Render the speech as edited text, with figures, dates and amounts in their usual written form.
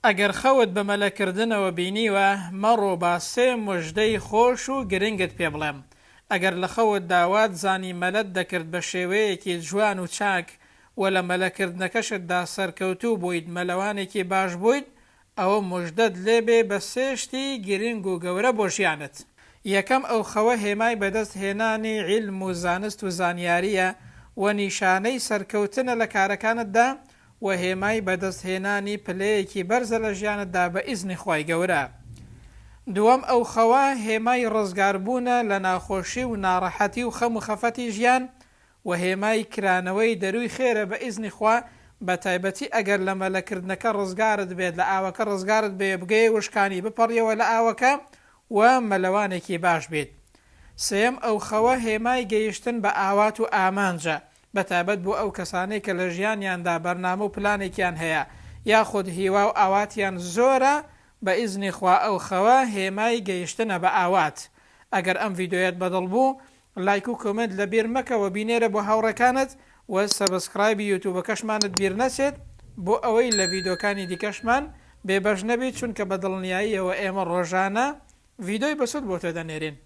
ئەگەر خەوت بە مەلەکردنەوە بینیوە مەڕۆ با سێ موژدەی خۆش و گرنگت پێ بڵێم. ئەگەر لە خەوت داوات زانی مەلەت دەکرد بە شێوەیەکی جوان و چاک و لە مەلەکردنەکەشتدا سەرکەوتوو بوویت مەلەوانێکی باش بوویت، ئەوە موژدەت لێبێ بە سێشتی گرنگ و گەورە بۆ ژیانت. یەکەم ئەو خەوە هێمای بەدەست هێنانی عیلم و زانست و زانیاریە و نیشانەی سەرکەوتنە لە کارەکانتدا و هێمای بەدەستهێنانی پلەیەکی بەرزە لە ژیانتدا بە ئیزنی خوای گەورە. دووەم ئەو خەوە هێمای ڕزگاربوونە لە ناخۆشی و ناڕەحەتی و خەم و خەفەتی ژیان و هێمای کرانەوەی دەروی خێرە بە ئیزنی خوا، بە تایبەتی ئەگەر لە مەلەکردنەکە ڕزگارت بێت، لە ئاوەکە ڕزگارت بێ بگەی وشکانی بپەڕیەوە لە ئاوەکە و مەلەوانێکی باش بێت. سێم ئەو خەوە هێمای گەیشتن بە ئاوات و ئامانجە، بەتابەت بۆ ئەو کەسانەی کە لە ژیانیاندا بەرنامە و پلانێکیان هەیە یاخود هیوا و ئاواتیان زۆرە، بە ئیزنی خوا ئەو خەوە هێمای گەیشتنە بە ئاوات. ئەگەر ئەم ڤیدۆیەت بەدڵ بوو لایک و کۆمنت لەبیر مەکەوە، بینێرە بۆ هاوڕەکانت و سەبسکرایبی یوتیوبەکەشمانت بیر نەچێت بۆ ئەوەی لە ڤیدۆکانی دیکەشمان بێبەش نەبێت، چونکە بە دڵنیاییەوە ئێمە ڕۆژانە ڤیدۆی بەسوود بۆ تۆ دەنێرین.